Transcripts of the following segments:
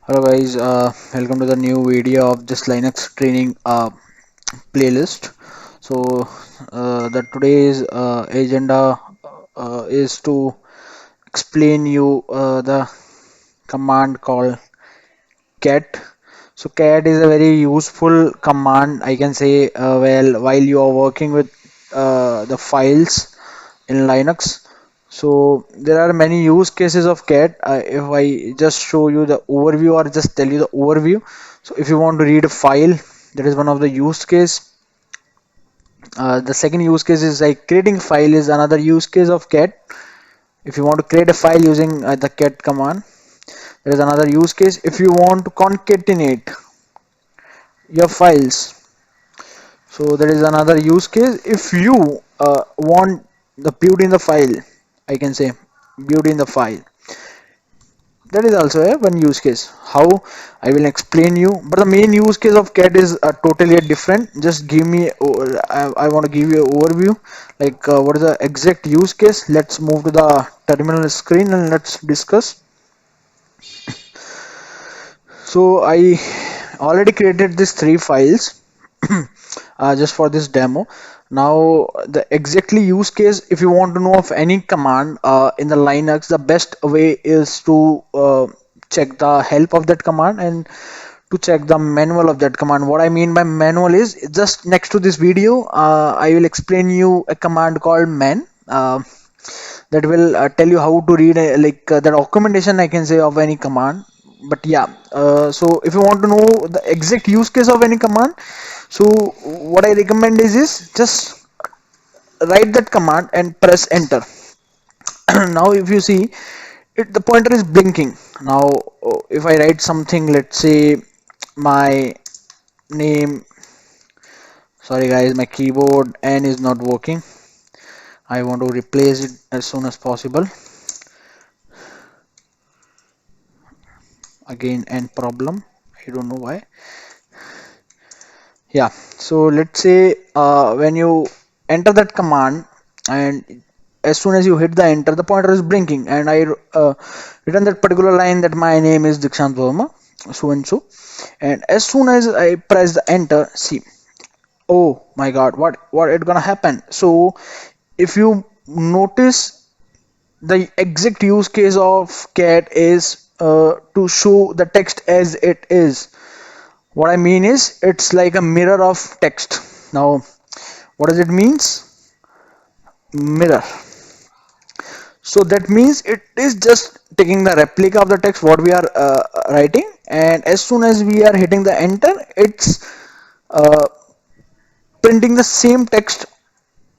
Hello guys, welcome to the new video of this Linux training playlist. So the today's agenda is to explain you the command called cat. So cat is a very useful command, I can say, while you are working with the files in Linux. So there are many use cases of cat. If I just show you the overview or just tell you the overview. So if you want to read a file, that is one of the use case. The second use case is like creating file is another use case of cat. If you want to create a file using the cat command, there is another use case. If you want to concatenate your files, so there is another use case. If you want the beauty in the file, I can say beauty in the file, that is also a one use case. How, I will explain you, but the main use case of cat is totally different. Just give me I want to give you an overview, like what is the exact use case. Let's move to the terminal screen and let's discuss. So I already created these three files just for this demo. Now the exactly use case, if you want to know of any command in the Linux, the best way is to check the help of that command and to check the manual of that command. What I mean by manual is just next to this video, I will explain you a command called man that will tell you how to read the documentation, I can say, of any command. But yeah, so if you want to know the exact use case of any command, so what I recommend is just write that command and press enter. Now if you see it, the pointer is blinking. Now if I write something, let's say my name, sorry guys, my keyboard N is not working, I want to replace it as soon as possible. Again N problem, I don't know why. Yeah, so let's say when you enter that command, and as soon as you hit the enter, the pointer is blinking, and I written that particular line that my name is Dikshant Verma, so and so. And as soon as I press the enter, see, oh my god, what it gonna happen? So if you notice, the exact use case of cat is to show the text as it is. What I mean is it's like a mirror of text. Now what does it means? Mirror. So that means it is just taking the replica of the text what we are writing, and as soon as we are hitting the enter, it's uh, printing the same text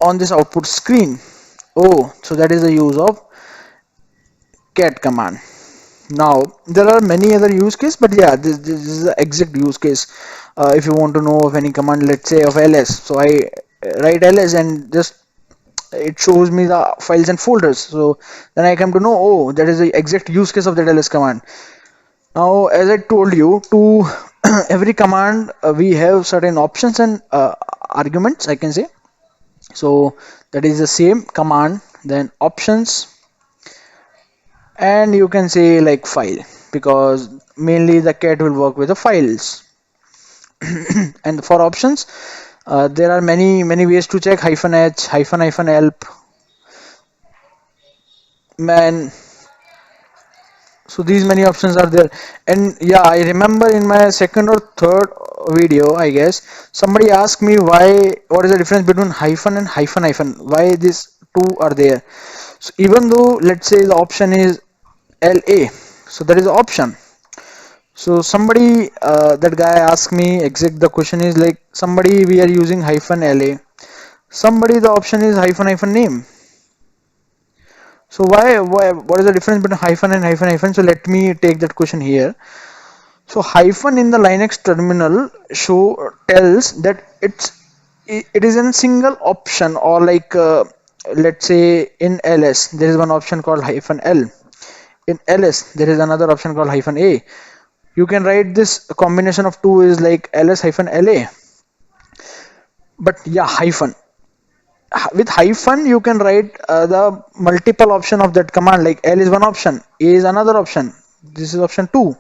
on this output screen. Oh, so that is the use of cat command. Now there are many other use case, but yeah, this is the exact use case. If you want to know of any command, let's say of ls, so I write ls and just it shows me the files and folders. So then I come to know, oh, that is the exact use case of that ls command. Now as I told you, to every command we have certain options and arguments, I can say. So that is the same command, then options, and you can say like file, because mainly the cat will work with the files. And for options, there are many ways to check: hyphen h, hyphen help, man. So these many options are there. And yeah, I remember in my second or third video, I guess, somebody asked me why, what is the difference between hyphen and hyphen, why these two are there. So even though, let's say the option is la, so there is an option. So somebody, that guy asked me, exact the question is like, somebody we are using hyphen la, somebody the option is hyphen name. So why what is the difference between hyphen and hyphen? So let me take that question here. So hyphen in the Linux terminal show tells that it is in a single option, or like let's say in ls there is one option called hyphen l, in ls there is another option called hyphen a. You can write this combination of two is like ls hyphen la. But yeah, hyphen, with hyphen you can write the multiple option of that command, like l is one option, a is another option, this is option 2.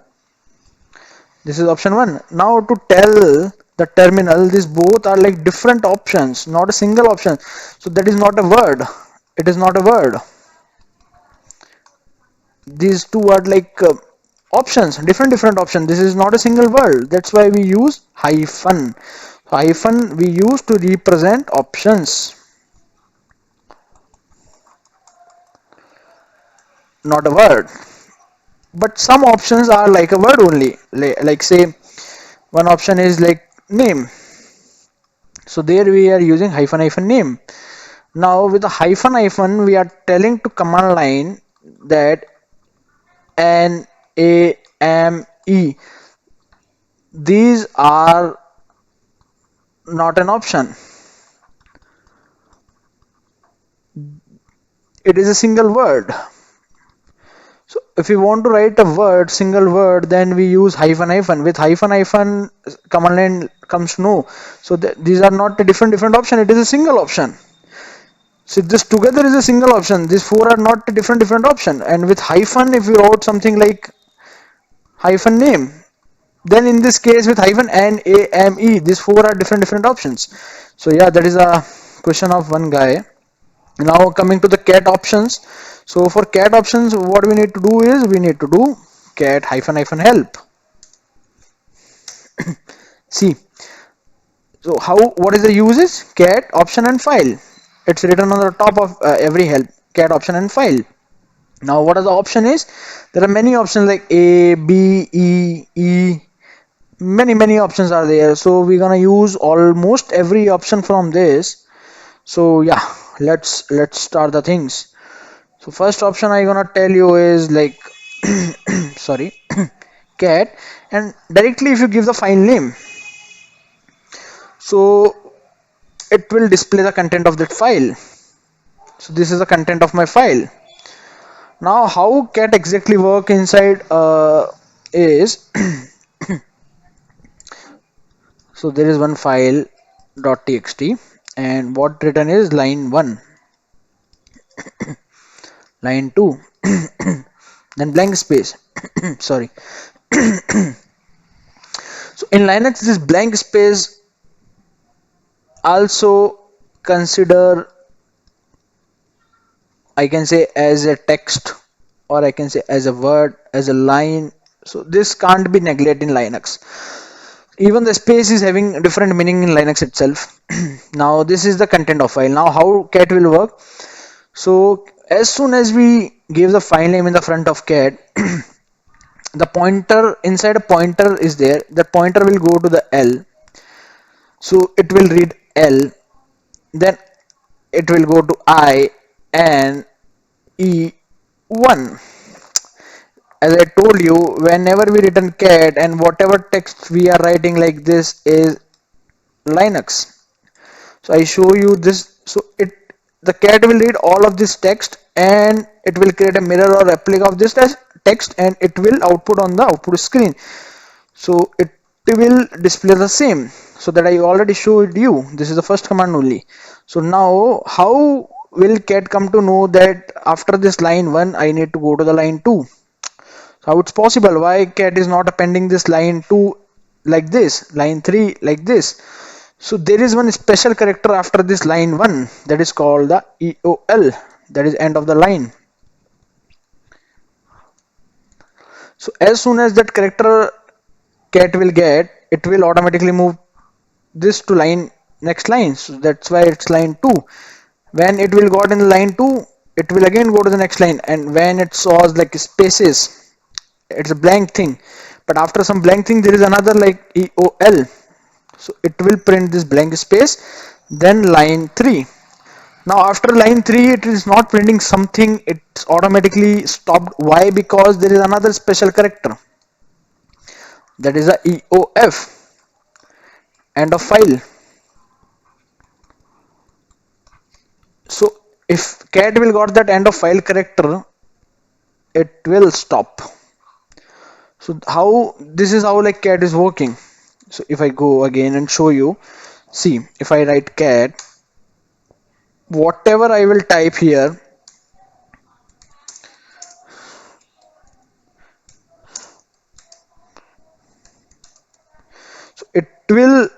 This is option 1. Now to tell the terminal, these both are like different options, not a single option. So that is not a word. It is not a word. These two are like options, different options. This is not a single word. That's why we use hyphen. Hyphen we use to represent options, not a word. But some options are like a word only. Like say one option is like name. So there we are using hyphen name. Now with the hyphen we are telling to command line that N A M E, these are not an option. It is a single word. So if we want to write a word, single word, then we use hyphen. With hyphen command line comes no. So these are not a different option. It is a single option. So this together is a single option. These four are not a different option. And with hyphen, if you wrote something like hyphen name, then in this case with hyphen NAME, these four are different options. So yeah, that is a question of one guy. Now coming to the cat options. So for cat options, what we need to do is we need to do cat hyphen help. See, so how, what is the uses? Cat option and file. It's written on the top of every help, cat option and file. Now what are the option is? There are many options like A, B, E, many options are there. So we're gonna use almost every option from this. So yeah, let's start the things. So first option I gonna tell you is like sorry, cat, and directly if you give the file name, so it will display the content of that file. So this is the content of my file. Now how cat exactly work inside is so there is one file .txt, and what written is line 1, line 2, then blank space. Sorry. So in Linux this blank space also consider, I can say, as a text, or I can say as a word, as a line. So this can't be neglected in Linux. Even the space is having different meaning in Linux itself. Now this is the content of file. Now how cat will work? So as soon as we give the file name in the front of cat, the pointer, inside a pointer is there. The pointer will go to the L. So it will read L. Then it will go to I N E 1. As I told you, whenever we written cat and whatever text we are writing like this is Linux. So I show you this. So it, the cat will read all of this text and it will create a mirror or replica of this text, and it will output on the output screen. So it will display the same. So that I already showed you. This is the first command only. So now how will cat come to know that after this line 1 I need to go to the line 2? How it's possible? Why cat is not appending this line 2 like this, line 3 like this? So there is one special character after this line 1, that is called the EOL, that is end of the line. So as soon as that character cat will get, it will automatically move this to line, next line. So that's why it's line 2. When it will got in line 2, it will again go to the next line, and when it saws like spaces, it's a blank thing, but after some blank thing there is another like EOL, so it will print this blank space, then line 3. Now after line 3 it is not printing something, it's automatically stopped. Why? Because there is another special character, that is a EOF, end of file. So if cat will got that end of file character, it will stop. So how, this is how like cat is working. So if I go again and show you, see, if I write cat, whatever I will type here, will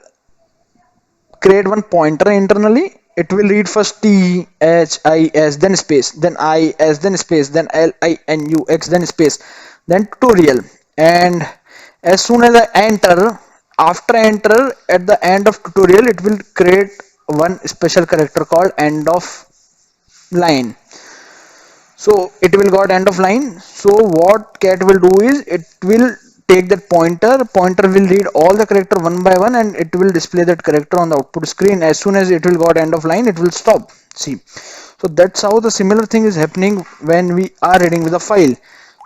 create one pointer internally. It will read first t h i s then space, then I s then space, then l I n u x then space, then tutorial. And as soon as I enter, after enter, at the end of tutorial, it will create one special character called end of line. So it will got end of line. So what cat will do is it will take that pointer will read all the character one by one, and it will display that character on the output screen. As soon as it will got end of line, it will stop. See, so that's how the similar thing is happening when we are reading with a file.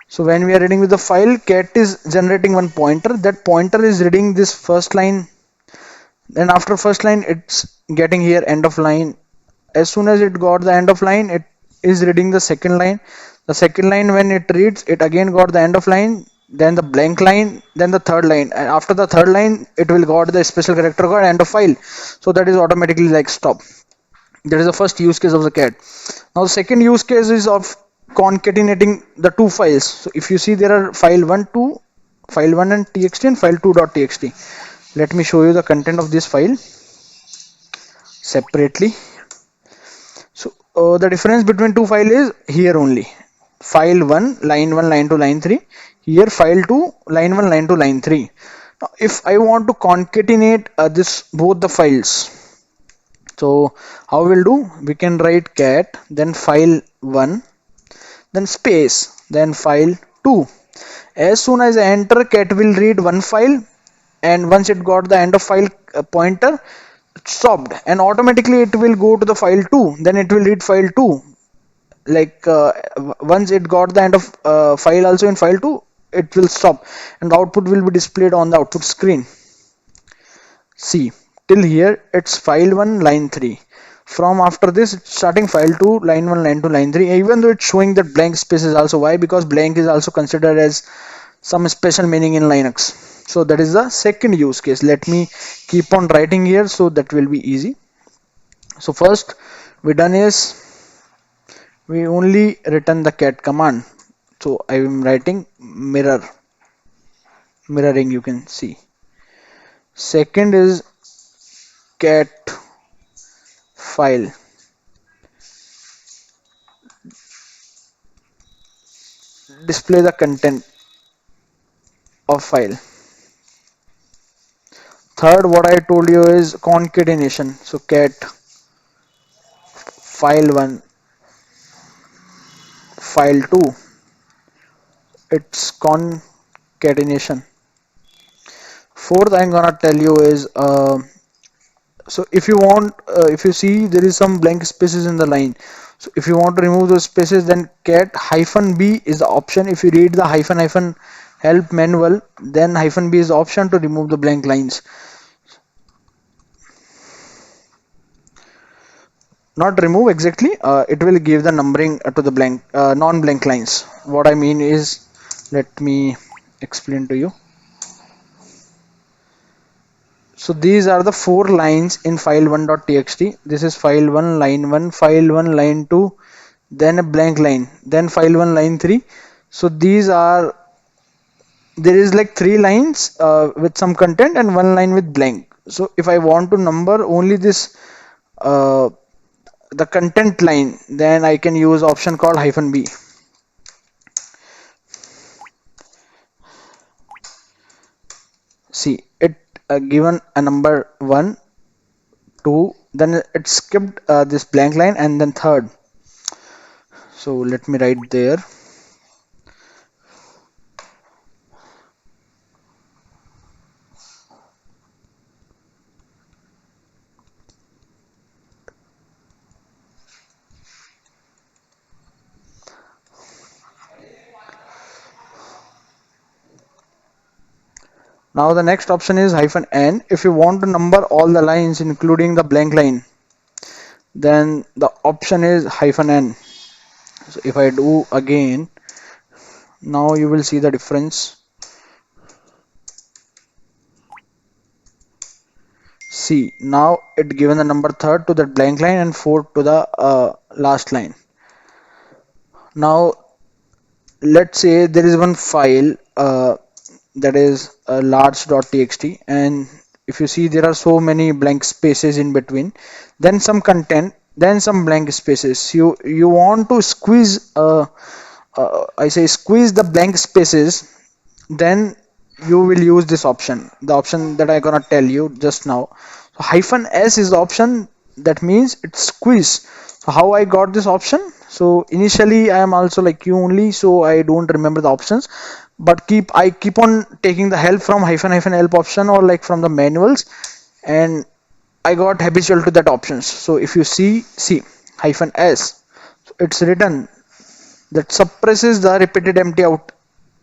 So when we are reading with the file, cat is generating one pointer. That pointer is reading this first line, then after first line it's getting here end of line. As soon as it got the end of line, it is reading the second line. The second line, when it reads, it again got the end of line, then the blank line, then the third line, and after the third line it will got the special character called end of file. So that is automatically like stop. That is the first use case of the cat. Now the second use case is of concatenating the two files. So if you see, there are file 1 and txt and file 2.txt. Let me show you the content of this file separately. So the difference between two files is here only. File 1 line 1 line 2 line 3, here file 2 line 1 line 2 line 3. Now if I want to concatenate this both the files, so how we'll do, we can write cat then file 1 then space then file 2. As soon as I enter, cat will read one file, and once it got the end of file pointer, it stopped, and automatically it will go to the file 2, then it will read file 2. Like once it got the end of file also in file 2, it will stop, and the output will be displayed on the output screen. See, till here it's file 1 line 3. From after this, it's starting file 2 line 1 line 2 line 3, even though it's showing that blank spaces also. Why? Because blank is also considered as some special meaning in Linux. So that is the second use case. Let me keep on writing here, so that will be easy. So first we done is we only return the cat command. So I am writing mirroring, you can see. Second is cat file, display the content of file. Third, what I told you is concatenation. So cat file 1 file 2, it's concatenation. Fourth, I'm gonna tell you is so if you want, if you see there is some blank spaces in the line, so if you want to remove those spaces, then cat hyphen b is the option. If you read the hyphen help manual, then hyphen b is the option to remove the blank lines. Not remove exactly, it will give the numbering to the blank non-blank lines. What I mean is, let me explain to you. So these are the four lines in file 1.txt. This is file 1 line 1, file 1 line 2, then a blank line, then file 1 line 3. So these are, there is like three lines with some content and one line with blank. So if I want to number only this uh, the content line, then I can use option called hyphen b. See, it given a number 1 2, then it skipped this blank line, and then third. So let me write there. Now the next option is hyphen n. If you want to number all the lines including the blank line, then the option is hyphen n. So if I do again, now you will see the difference. See, now it given the number third to that blank line and fourth to the last line. Now let's say there is one file that is large.txt, and if you see, there are so many blank spaces in between, then some content, then some blank spaces. You want to squeeze, I say squeeze the blank spaces, then you will use this option, the option that I gonna tell you just now. So hyphen s is the option that means it's squeeze. So how I got this option? So initially I am also like you only, so I don't remember the options, but I keep on taking the help from hyphen help option or like from the manuals, and I got habitual to that options. So if you see hyphen s, it's written that suppresses the repeated empty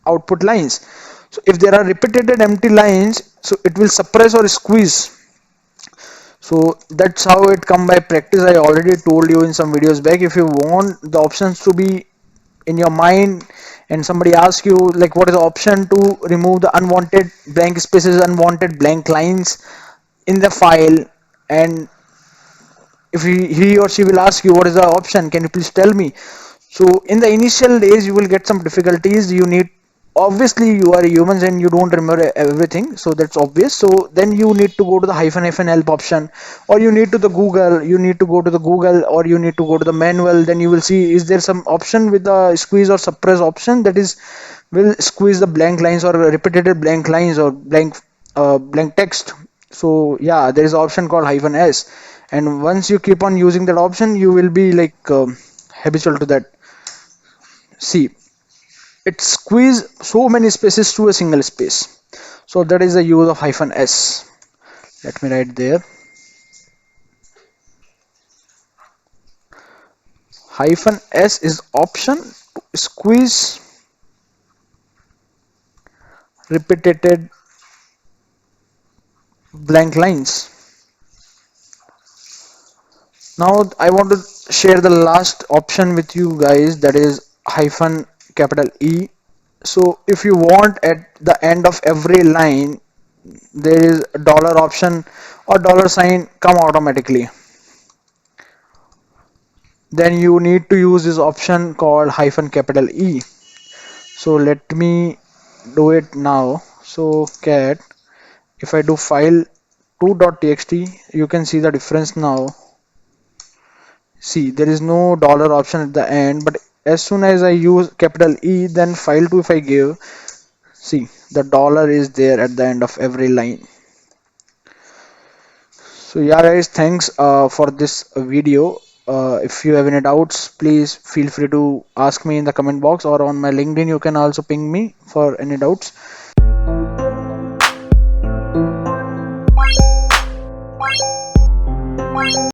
output lines. So if there are repeated empty lines, so it will suppress or squeeze. So that's how it come by practice. I already told you in some videos back. If you want the options to be in your mind and somebody asks you like what is the option to remove the unwanted blank spaces, unwanted blank lines in the file, and if he or she will ask you what is the option, can you please tell me? So in the initial days you will get some difficulties. You need, obviously you are humans and you don't remember everything, so that's obvious. So then you need to go to the hyphen help option, or you need to the google you need to go to the google, or you need to go to the manual. Then you will see, is there some option with the squeeze or suppress option that is will squeeze the blank lines or repeated blank lines or blank text. So yeah, there is an option called hyphen s, and once you keep on using that option, you will be like habitual to that. See, it squeeze so many spaces to a single space. So that is the use of hyphen s. Let me write there. Hyphen s is option to squeeze repeated blank lines. Now I want to share the last option with you guys, that is hyphen capital E. So if you want at the end of every line there is a dollar option or dollar sign come automatically, then you need to use this option called hyphen capital E. So let me do it now. So cat, if I do file 2.txt, you can see the difference now. See, there is no dollar option at the end, but as soon as I use capital E, then file 2 if I give, see, the dollar is there at the end of every line. So yeah guys, thanks for this video. If you have any doubts, please feel free to ask me in the comment box, or on my LinkedIn you can also ping me for any doubts.